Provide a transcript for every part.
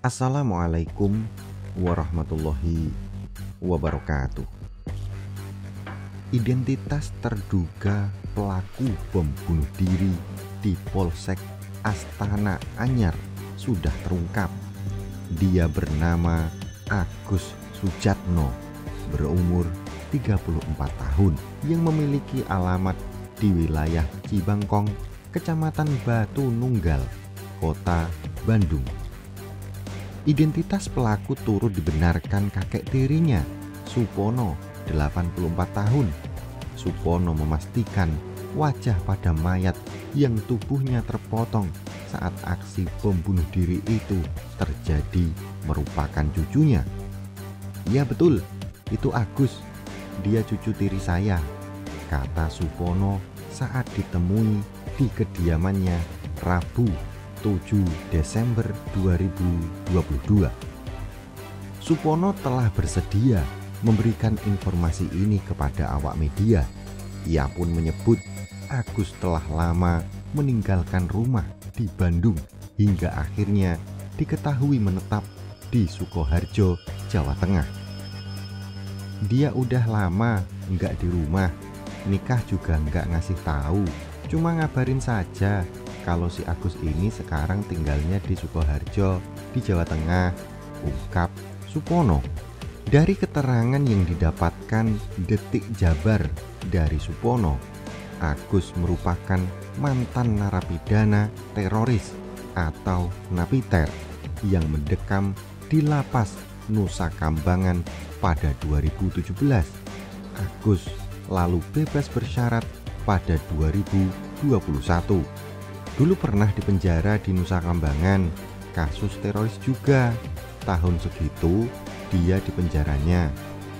Assalamualaikum warahmatullahi wabarakatuh. Identitas terduga pelaku bom bunuh diri di Polsek Astana Anyar sudah terungkap. Dia bernama Agus Sujatno, berumur 34 tahun, yang memiliki alamat di wilayah Cibangkong, Kecamatan Batu Nunggal, Kota Bandung. Identitas pelaku turut dibenarkan kakek tirinya, Supono, 84 tahun. Supono memastikan wajah pada mayat yang tubuhnya terpotong saat aksi bom bunuh diri itu terjadi merupakan cucunya. Ya betul, itu Agus. Dia cucu tiri saya, kata Supono saat ditemui di kediamannya Rabu 7 Desember 2022. Supono telah bersedia memberikan informasi ini kepada awak media. Ia pun menyebut Agus telah lama meninggalkan rumah di Bandung hingga akhirnya diketahui menetap di Sukoharjo, Jawa Tengah. Dia udah lama nggak di rumah, nikah juga nggak ngasih tahu, cuma ngabarin saja kalau si Agus ini sekarang tinggalnya di Sukoharjo di Jawa Tengah, ungkap Supono. Dari keterangan yang didapatkan Detik Jabar dari Supono, Agus merupakan mantan narapidana teroris atau napiter yang mendekam di lapas Nusa Kambangan pada 2017. Agus lalu bebas bersyarat pada 2021. Dulu pernah dipenjara di Nusa Kambangan, kasus teroris juga. Tahun segitu dia di penjaranya,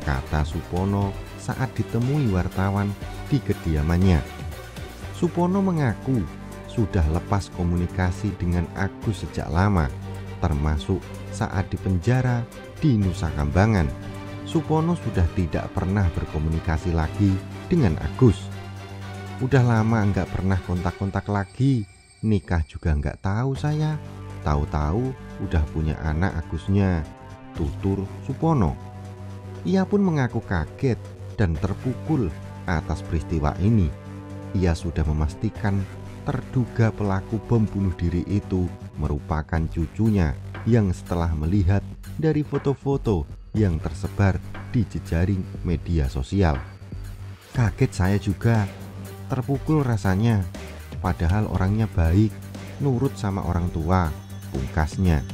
kata Supono saat ditemui wartawan di kediamannya. Supono mengaku sudah lepas komunikasi dengan Agus sejak lama, termasuk saat dipenjara di Nusa Kambangan. Supono sudah tidak pernah berkomunikasi lagi dengan Agus. Udah lama nggak pernah kontak-kontak lagi, nikah juga nggak tahu saya. Tahu-tahu udah punya anak Agusnya, tutur Supono. Ia pun mengaku kaget dan terpukul atas peristiwa ini. Ia sudah memastikan terduga pelaku bom bunuh diri itu merupakan cucunya yang setelah melihat dari foto-foto yang tersebar di jejaring media sosial. Kaget saya juga, terpukul rasanya, padahal orangnya baik, nurut sama orang tua, pungkasnya.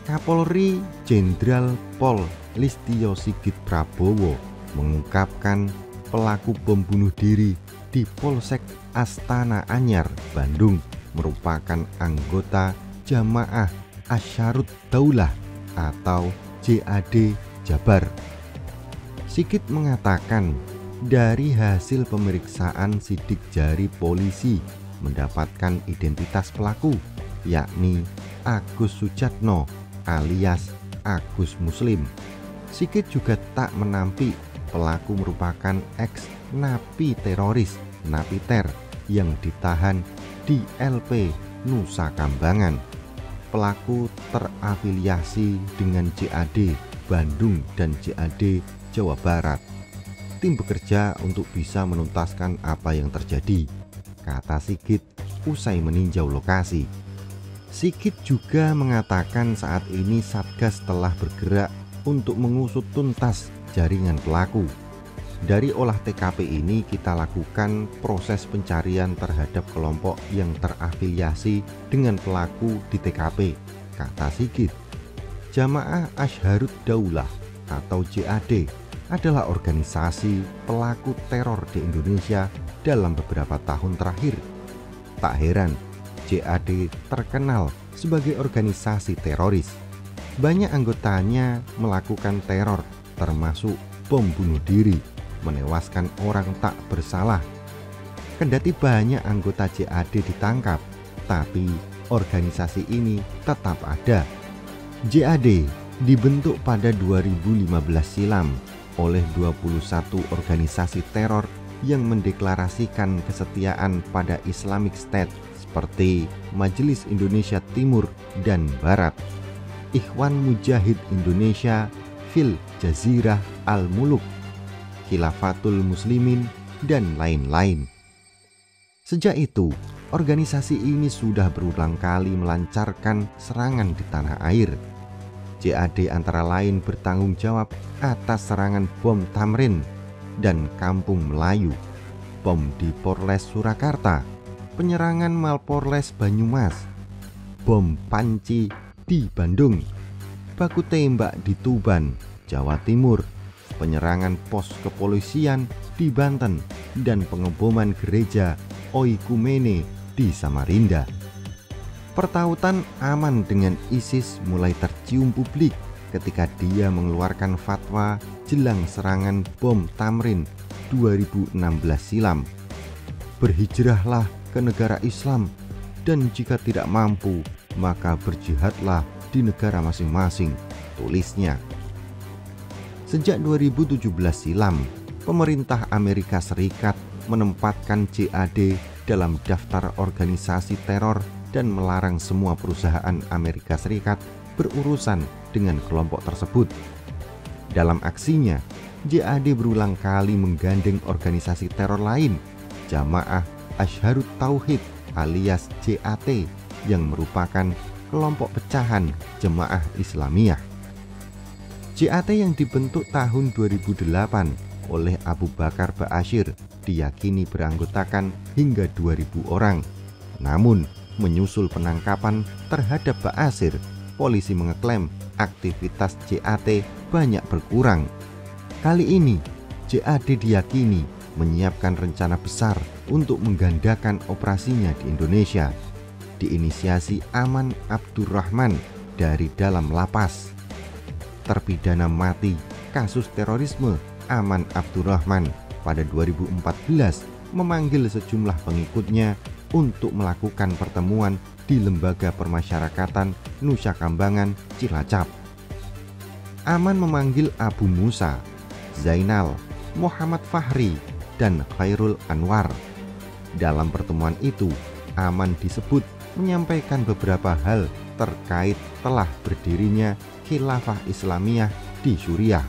Kapolri Jenderal Pol Listio Sigit Prabowo mengungkapkan pelaku bom bunuh diri di Polsek Astana Anyar, Bandung merupakan anggota Jamaah Ansharud Daulah atau JAD Jabar. Sigit mengatakan dari hasil pemeriksaan sidik jari polisi mendapatkan identitas pelaku, yakni Agus Sujatno alias Agus Muslim. Sigit juga tak menampik pelaku merupakan ex-napi teroris napiter yang ditahan di LP Nusa Kambangan. Pelaku terafiliasi dengan JAD Bandung dan JAD Jawa Barat. Tim bekerja untuk bisa menuntaskan apa yang terjadi, kata Sigit usai meninjau lokasi. Sigit juga mengatakan saat ini Satgas telah bergerak untuk mengusut tuntas jaringan pelaku. Dari olah TKP ini kita lakukan proses pencarian terhadap kelompok yang terafiliasi dengan pelaku di TKP, kata Sigit. Jamaah Ansharud Daulah atau JAD adalah organisasi pelaku teror di Indonesia dalam beberapa tahun terakhir. Tak heran JAD terkenal sebagai organisasi teroris. Banyak anggotanya melakukan teror, termasuk bom bunuh diri, menewaskan orang tak bersalah. Kendati banyak anggota JAD ditangkap, tapi organisasi ini tetap ada. JAD dibentuk pada 2015 silam oleh 21 organisasi teror yang mendeklarasikan kesetiaan pada Islamic State seperti Majelis Indonesia Timur dan Barat. Ikhwan Mujahid Indonesia fil Jazirah Al-Muluk, Khilafatul Muslimin, dan lain-lain. Sejak itu, organisasi ini sudah berulang kali melancarkan serangan di tanah air. JAD antara lain bertanggung jawab atas serangan bom Tamrin dan Kampung Melayu, bom di Polres Surakarta, penyerangan Mapolres Banyumas, bom Panci di Bandung, baku tembak di Tuban, Jawa Timur, penyerangan pos kepolisian di Banten, dan pengeboman gereja Oikumene di Samarinda. Pertautan Aman dengan ISIS mulai tercium publik ketika dia mengeluarkan fatwa jelang serangan bom Tamrin 2016 silam. Berhijrahlah ke negara Islam, dan jika tidak mampu, maka berjihadlah di negara masing-masing, tulisnya. Sejak 2017 silam, pemerintah Amerika Serikat menempatkan JAD dalam daftar organisasi teror dan melarang semua perusahaan Amerika Serikat berurusan dengan kelompok tersebut. Dalam aksinya, JAD berulang kali menggandeng organisasi teror lain, Jamaah Ansharut Tauhid alias JAT, yang merupakan kelompok pecahan Jemaah Islamiyah. JAT yang dibentuk tahun 2008 oleh Abu Bakar Ba'asyir diyakini beranggotakan hingga 2.000 orang. Namun, menyusul penangkapan terhadap Ba'asyir, polisi mengeklaim aktivitas JAT banyak berkurang. Kali ini, JAD diyakini menyiapkan rencana besar untuk menggandakan operasinya di Indonesia, diinisiasi Aman Abdurrahman dari dalam lapas. Terpidana mati kasus terorisme Aman Abdurrahman pada 2014 memanggil sejumlah pengikutnya untuk melakukan pertemuan di Lembaga Permasyarakatan Nusa Kambangan, Cilacap. Aman memanggil Abu Musa, Zainal, Muhammad Fahri, dan Khairul Anwar. Dalam pertemuan itu, Aman disebut menyampaikan beberapa hal terkait telah berdirinya Khilafah Islamiyah di Suriah,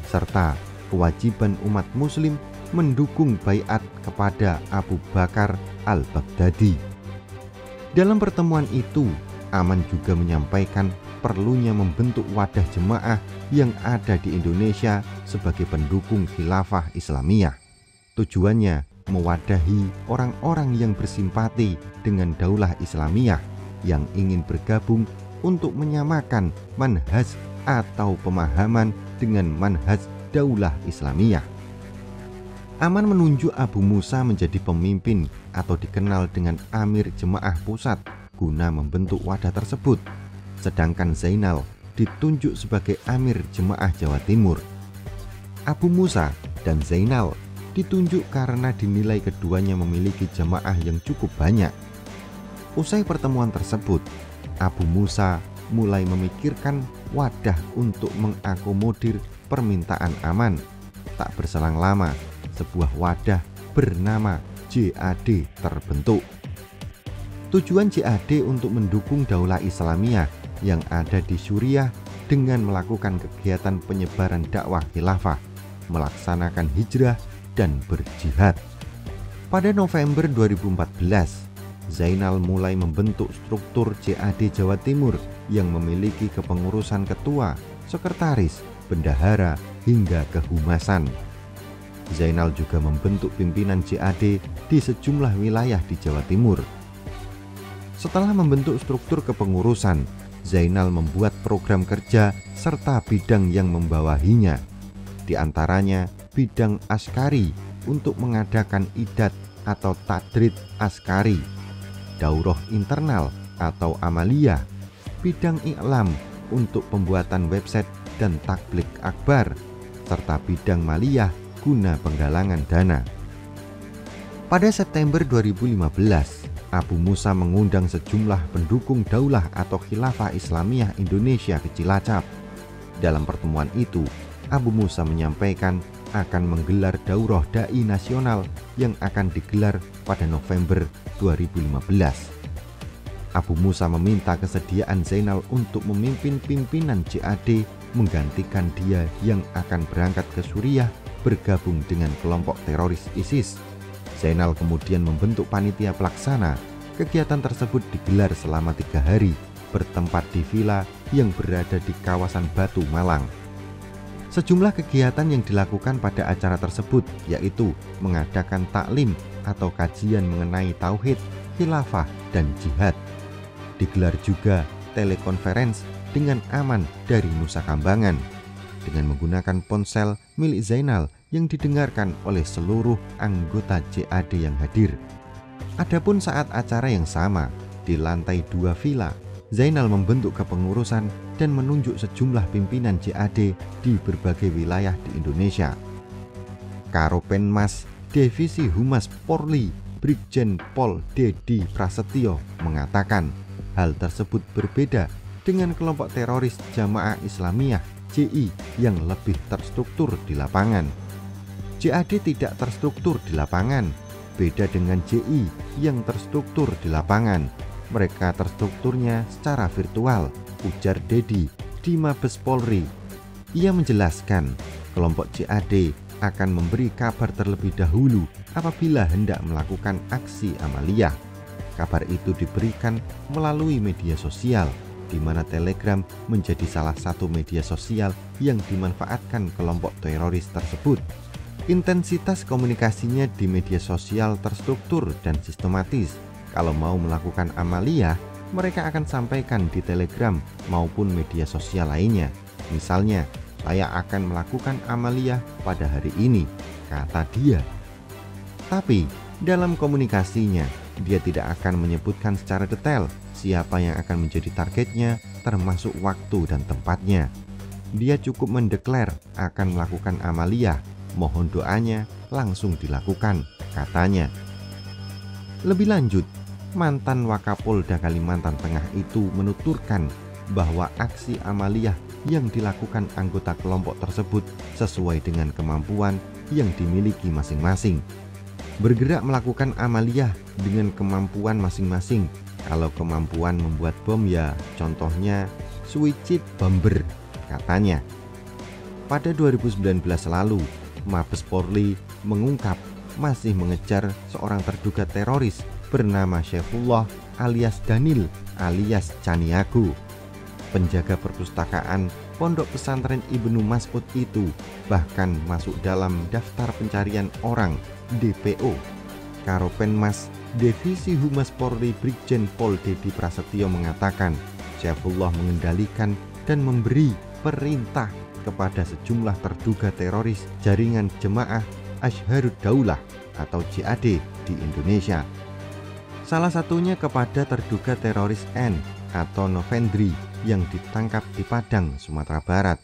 serta kewajiban umat muslim mendukung baiat kepada Abu Bakar al-Baghdadi. Dalam pertemuan itu, Aman juga menyampaikan perlunya membentuk wadah jemaah yang ada di Indonesia sebagai pendukung Khilafah Islamiyah. Tujuannya mewadahi orang-orang yang bersimpati dengan Daulah Islamiyah yang ingin bergabung untuk menyamakan manhaj atau pemahaman dengan manhaj Daulah Islamiyah. Aman menunjuk Abu Musa menjadi pemimpin atau dikenal dengan Amir Jemaah Pusat guna membentuk wadah tersebut, sedangkan Zainal ditunjuk sebagai Amir Jemaah Jawa Timur. Abu Musa dan Zainal ditunjuk karena dinilai keduanya memiliki jemaah yang cukup banyak. Usai pertemuan tersebut, Abu Musa mulai memikirkan wadah untuk mengakomodir permintaan Aman. Tak berselang lama, sebuah wadah bernama JAD terbentuk. Tujuan JAD untuk mendukung Daulah Islamiyah yang ada di Suriah dengan melakukan kegiatan penyebaran dakwah khilafah, melaksanakan hijrah, dan berjihad. Pada November 2014, Zainal mulai membentuk struktur JAD Jawa Timur yang memiliki kepengurusan ketua, sekretaris, bendahara, hingga kehumasan. Zainal juga membentuk pimpinan JAD di sejumlah wilayah di Jawa Timur. Setelah membentuk struktur kepengurusan, Zainal membuat program kerja serta bidang yang membawahinya. Di antaranya bidang askari untuk mengadakan idat atau tadrid askari, daurah internal atau amaliyah, bidang iklam untuk pembuatan website dan takblik akbar, serta bidang maliyah guna penggalangan dana. Pada September 2015, Abu Musa mengundang sejumlah pendukung Daulah atau Khilafah Islamiyah Indonesia ke Cilacap. Dalam pertemuan itu, Abu Musa menyampaikan akan menggelar daurah dai nasional yang akan digelar pada November 2015. Abu Musa meminta kesediaan Zainal untuk memimpin pimpinan JAD menggantikan dia yang akan berangkat ke Suriah bergabung dengan kelompok teroris ISIS. Zainal kemudian membentuk panitia pelaksana. Kegiatan tersebut digelar selama 3 hari, bertempat di villa yang berada di kawasan Batu, Malang. Sejumlah kegiatan yang dilakukan pada acara tersebut yaitu mengadakan taklim atau kajian mengenai tauhid, khilafah, dan jihad. Digelar juga telekonferensi dengan Aman dari Nusa Kambangan dengan menggunakan ponsel milik Zainal yang didengarkan oleh seluruh anggota JAD yang hadir. Adapun saat acara yang sama, di lantai 2 villa, Zainal membentuk kepengurusan dan menunjuk sejumlah pimpinan JAD di berbagai wilayah di Indonesia. Karopenmas Divisi Humas Polri Brigjen Pol Dedi Prasetyo mengatakan hal tersebut berbeda dengan kelompok teroris Jamaah Islamiyah JI yang lebih terstruktur di lapangan. JAD tidak terstruktur di lapangan, beda dengan JI yang terstruktur di lapangan. Mereka terstrukturnya secara virtual, ujar Dedi di Mabes Polri. Ia menjelaskan, kelompok JAD akan memberi kabar terlebih dahulu apabila hendak melakukan aksi amaliyah. Kabar itu diberikan melalui media sosial, di mana Telegram menjadi salah satu media sosial yang dimanfaatkan kelompok teroris tersebut. Intensitas komunikasinya di media sosial terstruktur dan sistematis. Kalau mau melakukan amaliyah, mereka akan sampaikan di Telegram maupun media sosial lainnya. Misalnya, saya akan melakukan amaliyah pada hari ini, kata dia. Tapi, dalam komunikasinya, dia tidak akan menyebutkan secara detail siapa yang akan menjadi targetnya, termasuk waktu dan tempatnya. Dia cukup mendeklar akan melakukan amaliyah, mohon doanya langsung dilakukan, katanya. Lebih lanjut, mantan Wakapolda Kalimantan Tengah itu menuturkan bahwa aksi amaliyah yang dilakukan anggota kelompok tersebut sesuai dengan kemampuan yang dimiliki masing-masing. Bergerak melakukan amaliyah dengan kemampuan masing-masing. Kalau kemampuan membuat bom ya contohnya suicide bomber, katanya. Pada 2019 lalu, Mabes Polri mengungkap masih mengejar seorang terduga teroris bernama Syaifullah alias Danil alias Caniago. Penjaga perpustakaan Pondok Pesantren Ibnu Mas'ud itu bahkan masuk dalam daftar pencarian orang DPO. Karopenmas Divisi Humas Polri Brigjen Pol Dedi Prasetyo mengatakan Syaifullah mengendalikan dan memberi perintah kepada sejumlah terduga teroris jaringan Jemaah Ansharud Daulah atau JAD di Indonesia. Salah satunya kepada terduga teroris N atau Novendri yang ditangkap di Padang, Sumatera Barat.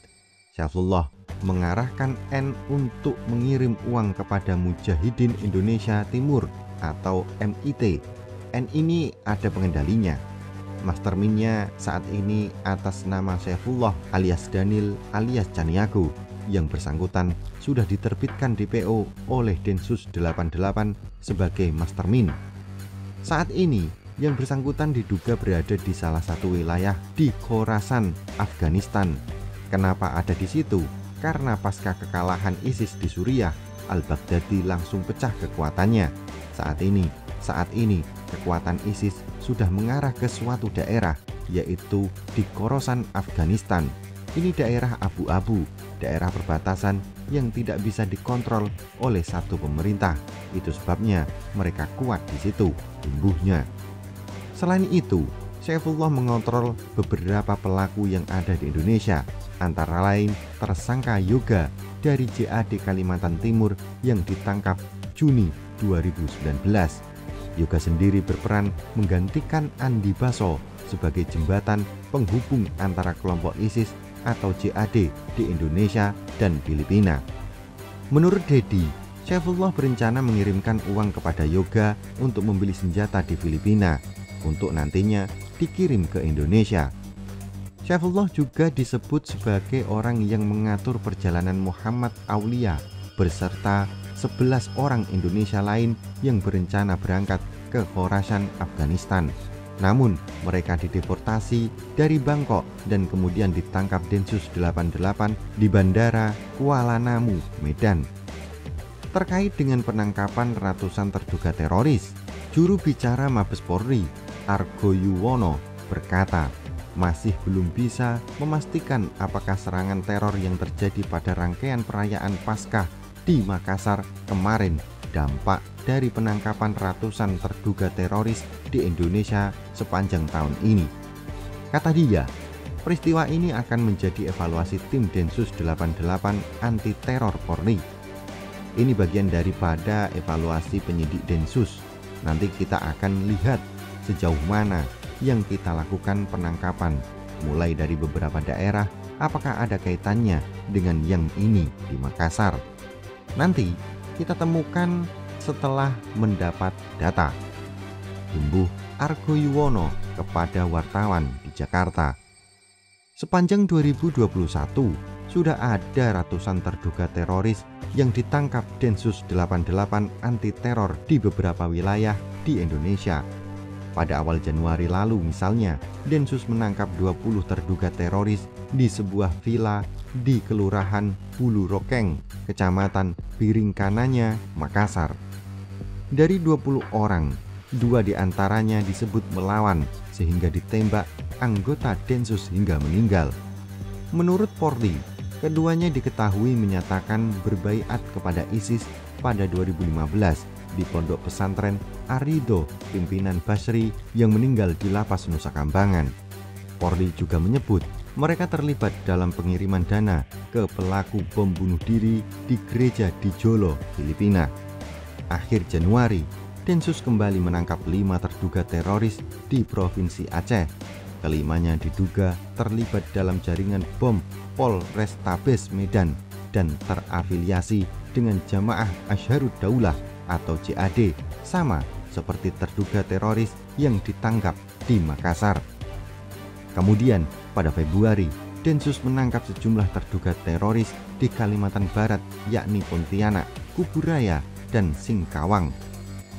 Syaifullah mengarahkan N untuk mengirim uang kepada Mujahidin Indonesia Timur atau MIT. N ini ada pengendalinya. Mastermindnya saat ini atas nama Syaifullah alias Danil alias Caniago. Yang bersangkutan sudah diterbitkan DPO oleh Densus 88 sebagai mastermind. Saat ini yang bersangkutan diduga berada di salah satu wilayah di Khorasan, Afghanistan. Kenapa ada di situ? Karena pasca kekalahan ISIS di Suriah, Al-Baghdadi langsung pecah kekuatannya. Saat ini kekuatan ISIS sudah mengarah ke suatu daerah, yaitu di Khorasan, Afghanistan. Ini daerah abu-abu, daerah perbatasan yang tidak bisa dikontrol oleh satu pemerintah. Itu sebabnya mereka kuat di situ, tumbuhnya. Selain itu, Syaifullah mengontrol beberapa pelaku yang ada di Indonesia, antara lain tersangka Yoga dari JAD Kalimantan Timur yang ditangkap Juni 2019. Yoga sendiri berperan menggantikan Andi Baso sebagai jembatan penghubung antara kelompok ISIS atau JAD di Indonesia dan Filipina. Menurut Dedi, Syaifullah berencana mengirimkan uang kepada Yoga untuk membeli senjata di Filipina untuk nantinya dikirim ke Indonesia. Syaifullah juga disebut sebagai orang yang mengatur perjalanan Muhammad Aulia beserta 11 orang Indonesia lain yang berencana berangkat ke Khorasan, Afghanistan. Namun, mereka dideportasi dari Bangkok dan kemudian ditangkap Densus 88 di Bandara Kuala Namu, Medan. Terkait dengan penangkapan ratusan terduga teroris, juru bicara Mabes Polri, Argo Yuwono, berkata, masih belum bisa memastikan apakah serangan teror yang terjadi pada rangkaian perayaan Paskah di Makassar kemarin dampak dari penangkapan ratusan terduga teroris di Indonesia sepanjang tahun ini. Kata dia, peristiwa ini akan menjadi evaluasi tim Densus 88 anti teror Polri. Ini bagian daripada evaluasi penyidik Densus. Nanti kita akan lihat sejauh mana yang kita lakukan penangkapan, mulai dari beberapa daerah, apakah ada kaitannya dengan yang ini di Makassar. Nanti kita temukan setelah mendapat data. Imbuh Argo Yuwono kepada wartawan di Jakarta. Sepanjang 2021 sudah ada ratusan terduga teroris yang ditangkap Densus 88 anti teror di beberapa wilayah di Indonesia. Pada awal Januari lalu misalnya, Densus menangkap 20 terduga teroris di sebuah vila di Kelurahan Hulu Rokeng, Kecamatan Biringkananya, Makassar. Dari 20 orang, 2 diantaranya disebut melawan sehingga ditembak anggota Densus hingga meninggal. Menurut Polri, keduanya diketahui menyatakan berbaiat kepada ISIS pada 2015 di pondok pesantren Arido pimpinan Basri yang meninggal di Lapas Nusa Kambangan. Polri juga menyebut mereka terlibat dalam pengiriman dana ke pelaku bom bunuh diri di gereja di Jolo, Filipina. Akhir Januari, Densus kembali menangkap 5 terduga teroris di Provinsi Aceh. Kelimanya diduga terlibat dalam jaringan bom Polrestabes Medan dan terafiliasi dengan Jamaah Ansharud Daulah atau JAD, sama seperti terduga teroris yang ditangkap di Makassar. Kemudian pada Februari, Densus menangkap sejumlah terduga teroris di Kalimantan Barat, yakni Pontianak, Kuburaya, dan Singkawang.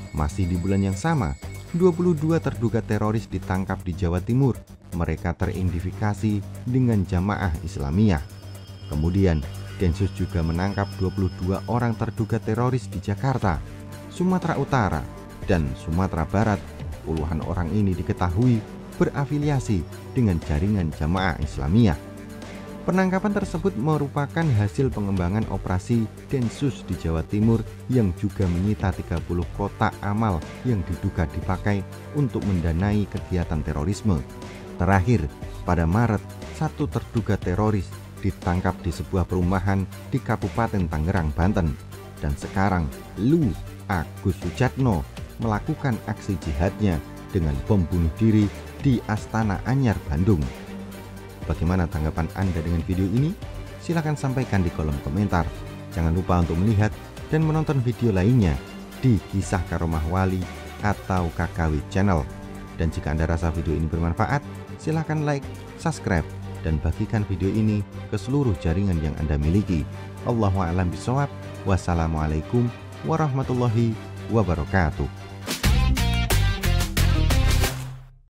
Masih di bulan yang sama, 22 terduga teroris ditangkap di Jawa Timur. Mereka teridentifikasi dengan Jamaah Islamiyah. Kemudian, Densus juga menangkap 22 orang terduga teroris di Jakarta, Sumatera Utara, dan Sumatera Barat. Puluhan orang ini diketahui berafiliasi dengan jaringan Jamaah Islamiyah. Penangkapan tersebut merupakan hasil pengembangan operasi Densus di Jawa Timur yang juga menyita 30 kotak amal yang diduga dipakai untuk mendanai kegiatan terorisme. Terakhir, pada Maret, 1 terduga teroris ditangkap di sebuah perumahan di Kabupaten Tangerang, Banten. Dan sekarang, Lu Agus Sujatno melakukan aksi jihadnya dengan bom bunuh diri di Astana Anyar, Bandung. Bagaimana tanggapan Anda dengan video ini? Silahkan sampaikan di kolom komentar. Jangan lupa untuk melihat dan menonton video lainnya di Kisah Karomah Wali atau KKW Channel. Dan jika Anda rasa video ini bermanfaat, silahkan like, subscribe, dan bagikan video ini ke seluruh jaringan yang Anda miliki. Allahu a'lam bishawab. Wassalamualaikum warahmatullahi wabarakatuh.